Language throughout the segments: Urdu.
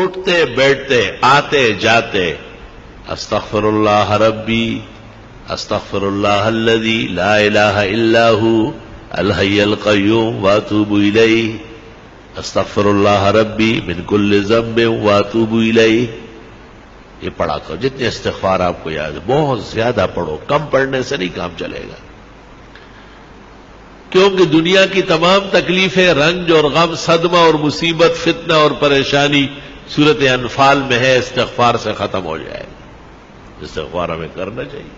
اٹھتے بیٹھتے آتے جاتے استغفر اللہ ربی استغفر اللہ الذی لا الہ الا ہو الحی القیوم واتوب الیہ استغفر اللہ ربی من کل ذنب واتوب الیہ. یہ پڑھا کرو جتنے استغفار آپ کو یاد ہے. بہت زیادہ پڑھو، کم پڑھنے سے نہیں کام چلے گا، کیونکہ دنیا کی تمام تکلیفیں، رنج اور غم، صدمہ اور مصیبت، فتنہ اور پریشانی سورۃ انفال میں ہے. استغفار سے ختم ہو جائے. استغفار ہمیں کرنا چاہیے.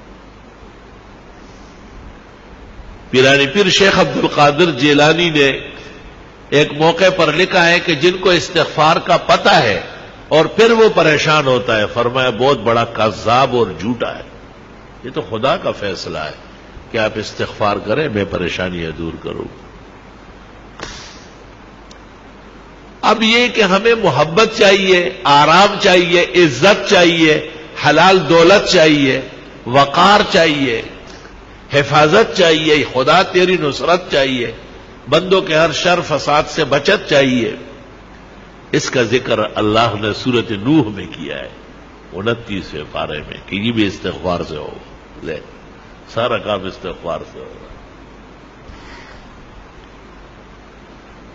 پیرانی پیر شیخ عبد القادر جیلانی نے ایک موقع پر لکھا ہے کہ جن کو استغفار کا پتہ ہے اور پھر وہ پریشان ہوتا ہے، فرمایا بہت بڑا کذاب اور جھوٹا ہے. یہ تو خدا کا فیصلہ ہے کہ آپ استغفار کریں، میں پریشانیاں دور کروں. اب یہ کہ ہمیں محبت چاہیے، آرام چاہیے، عزت چاہیے، حلال دولت چاہیے، وقار چاہیے، حفاظت چاہیے، خدا تیری نصرت چاہیے، بندوں کے ہر شر فساد سے بچت چاہیے. اس کا ذکر اللہ نے سورۃ نوح میں کیا ہے 29ویں پارے میں کہ یہ بھی استغفار سے ہو. لے سارا کام استغفار سے ہوگا.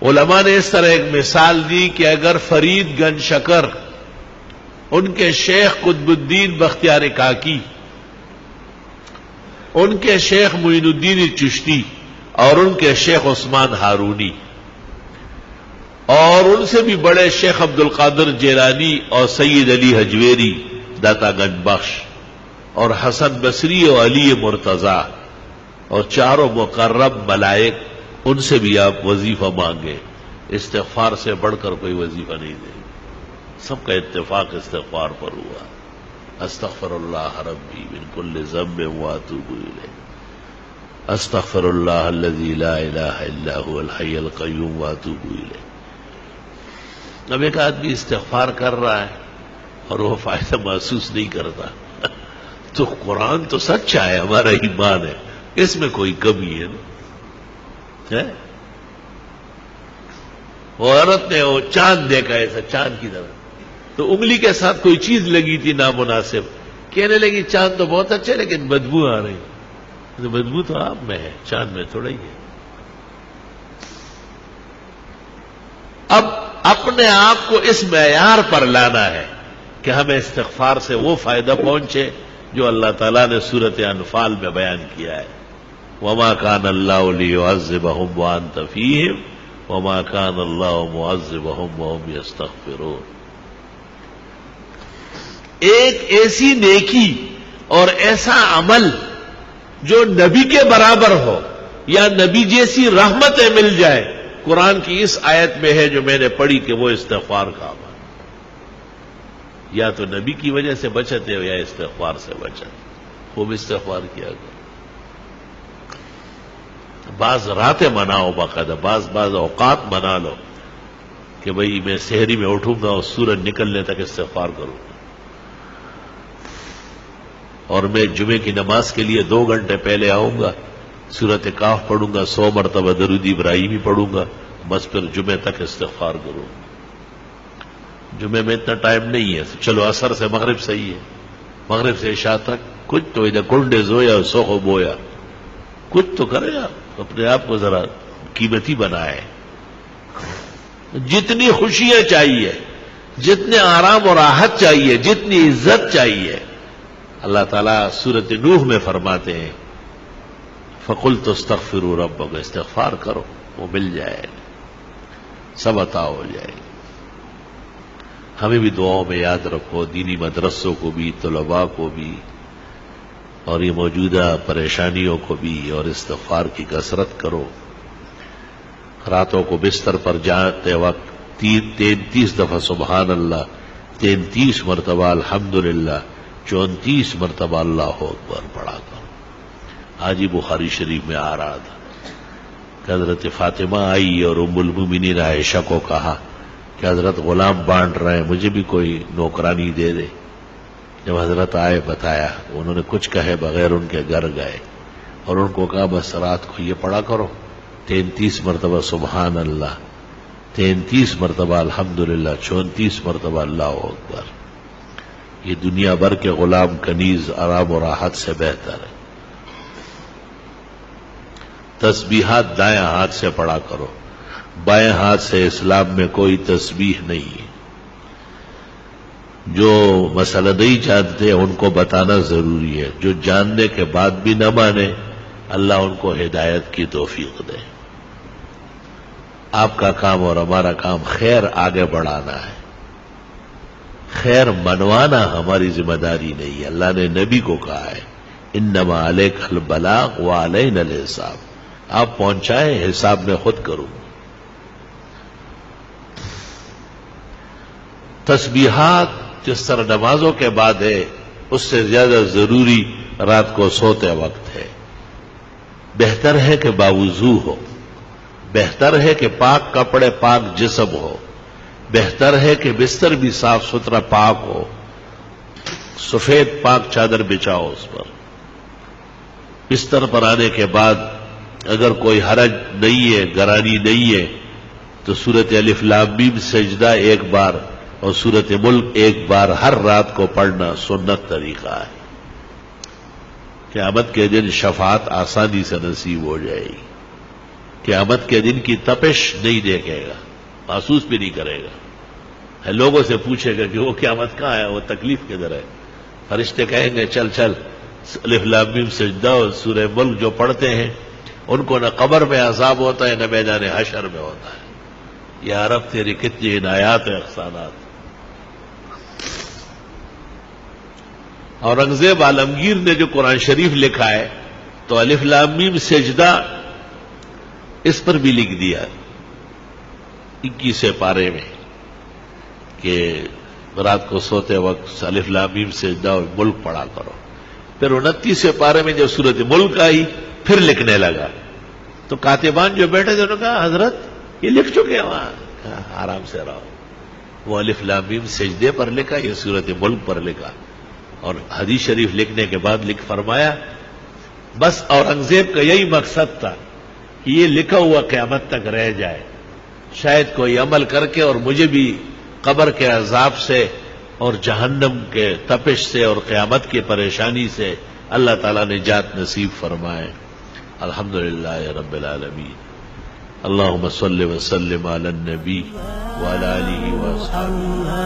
علماء نے اس طرح ایک مثال دی کہ اگر فرید گنج شکر، ان کے شیخ قطب الدین بختیار کاکی، ان کے شیخ معین الدین چشتی اور ان کے شیخ عثمان ہارونی اور ان سے بھی بڑے شیخ عبد القادر جیلانی اور سید علی حجویری داتا گنج بخش اور حسن بصری اور علی مرتضی اور چاروں مقرب ملائک، ان سے بھی آپ وظیفہ مانگے. استغفار سے بڑھ کر کوئی وظیفہ نہیں دے. سب کا اتفاق استغفار پر ہوا. استغفر اللہ ربی من کل ذنب واتوب الیہ استغفر اللہ الذی لا الہ الا هو الحی القیوم واتوب الیہ. اب ایک آدمی استغفار کر رہا ہے اور وہ فائدہ محسوس نہیں کرتا تو قرآن تو سچا ہے، ہمارا ایمان ہے، اس میں کوئی کمی ہے نا. وہ عورت نے وہ چاند دیکھا ایسا چاند کی طرح، تو انگلی کے ساتھ کوئی چیز لگی تھی نامناسب، کہنے لگی چاند تو بہت اچھے لیکن بدبو آ رہی. تو بدبو تو آپ میں ہے، چاند میں تھوڑا ہی ہے. اب اپنے آپ کو اس معیار پر لانا ہے کہ ہمیں استغفار سے وہ فائدہ پہنچے جو اللہ تعالیٰ نے سورۃ انفال میں بیان کیا ہے. وما كان الله ليعذبهم وانت فيهم وما كان الله معذبهم وهم يستغفرون. ایک ایسی نیکی اور ایسا عمل جو نبی کے برابر ہو یا نبی جیسی رحمتیں مل جائے، قرآن کی اس آیت میں ہے جو میں نے پڑھی کہ وہ استغفار کا عمل. یا تو نبی کی وجہ سے بچتے ہو یا استغفار سے بچتے. خوب استغفار کیا کرو. بعض راتیں مناؤ، باقاعدہ بعض اوقات منا لو کہ بھئی میں سحری میں اٹھوں گا اور سورج نکلنے تک استغفار کروں گا، اور میں جمعے کی نماز کے لیے 2 گھنٹے پہلے آؤں گا، سورۃ کاف پڑھوں گا، 100 مرتبہ درود ابراہیمی پڑھوں گا، بس پھر جمعے تک استغفار کروں گا. جمعے میں اتنا ٹائم نہیں ہے، چلو عصر سے مغرب صحیح ہے، مغرب سے عشاء تک کچھ تو ادھر کنڈے زویا سوخو بویا، کچھ تو کرے آپ، اپنے آپ کو ذرا قیمتی بنائے. جتنی خوشیاں چاہیے، جتنے آرام اور راحت چاہیے، جتنی عزت چاہیے، اللہ تعالیٰ سورۃ نوح میں فرماتے ہیں فَقُلْتُ اسْتَغْفِرُوا رَبَّكُمْ، استغفار کرو وہ مل جائے، سب عطا ہو جائے. ہمیں بھی دعاؤں میں یاد رکھو، دینی مدرسوں کو بھی، طلباء کو بھی، اور یہ موجودہ پریشانیوں کو بھی، اور استغفار کی کثرت کرو. راتوں کو بستر پر جاتے وقت 33 دفعہ سبحان اللہ، 33 مرتبہ الحمدللہ، 34 مرتبہ اللہ اکبر پڑھا کرو. آج ہی بخاری شریف میں آ رہا تھا کہ حضرت فاطمہ آئی اور ام المومنین عائشہ کو کہا کہ حضرت غلام بانٹ رہے ہیں، مجھے بھی کوئی نوکرانی دے دے. جب حضرت آئے بتایا، انہوں نے کچھ کہے بغیر ان کے گھر گئے اور ان کو کہا بس رات کو یہ پڑھا کرو 33 مرتبہ سبحان اللہ، 33 مرتبہ الحمدللہ، 34 مرتبہ اللہ اکبر. یہ دنیا بھر کے غلام کنیز آرام و راحت سے بہتر ہے. تسبیحات دائیں ہاتھ سے پڑھا کرو، بائیں ہاتھ سے اسلام میں کوئی تسبیح نہیں ہے. جو مسئلہ نہیں جانتے ان کو بتانا ضروری ہے، جو جاننے کے بعد بھی نہ مانے اللہ ان کو ہدایت کی توفیق دے. آپ کا کام اور ہمارا کام خیر آگے بڑھانا ہے، خیر منوانا ہماری ذمہ داری نہیں ہے. اللہ نے نبی کو کہا ہے انما علیک البلاغ وعلینا الحساب، آپ پہنچائیں، حساب میں خود کروں. تسبیحات جس طرح نمازوں کے بعد ہے اس سے زیادہ ضروری رات کو سوتے وقت ہے. بہتر ہے کہ باوضو ہو، بہتر ہے کہ پاک کپڑے پاک جسم ہو، بہتر ہے کہ بستر بھی صاف ستھرا پاک ہو، سفید پاک چادر بچھاؤ اس پر. بستر پر آنے کے بعد اگر کوئی حرج نہیں ہے، گرانی نہیں ہے، تو سورت الف لام میم سجدہ ایک بار اور سورت ملک ایک بار ہر رات کو پڑھنا سنت طریقہ ہے. قیامت کے دن شفاعت آسانی سے نصیب ہو جائے گی. قیامت کے دن کی تپش نہیں دیکھے گا، محسوس بھی نہیں کرے گا. لوگوں سے پوچھے گا کہ وہ قیامت کہاں ہے، وہ تکلیف کدھر ہے. فرشتے کہیں گے چل چل الف لام میم سجدہ اور سورہ ملک جو پڑھتے ہیں ان کو نہ قبر میں عذاب ہوتا ہے نہ میدان حشر میں ہوتا ہے. یا رب تیری کتنی عنایات و احسانات. اورنگزیب عالمگیر نے جو قرآن شریف لکھا ہے تو الف لام میم سجدہ اس پر بھی لکھ دیا 21 پارے میں کہ رات کو سوتے وقت الف لام میم سجدہ اور ملک پڑھا کرو. پھر 29 پارے میں جب سورت ملک آئی پھر لکھنے لگا تو کاتبان جو بیٹھے تھے انہوں نے کہا حضرت یہ لکھ چکے ہیں وہاں. کہا آرام سے رہو، وہ الف لام میم سجدے پر لکھا، یہ سورت ملک پر لکھا. اور حدیث شریف لکھنے کے بعد لکھ فرمایا بس اورنگزیب کا یہی مقصد تھا کہ یہ لکھا ہوا قیامت تک رہ جائے، شاید کوئی عمل کر کے اور مجھے بھی قبر کے عذاب سے اور جہنم کے تپش سے اور قیامت کی پریشانی سے اللہ تعالیٰ نے نجات نصیب فرمائے. الحمدللہ رب العالمین. اللہم صل وسلم علی النبی وعلی آلہ وصحبہ.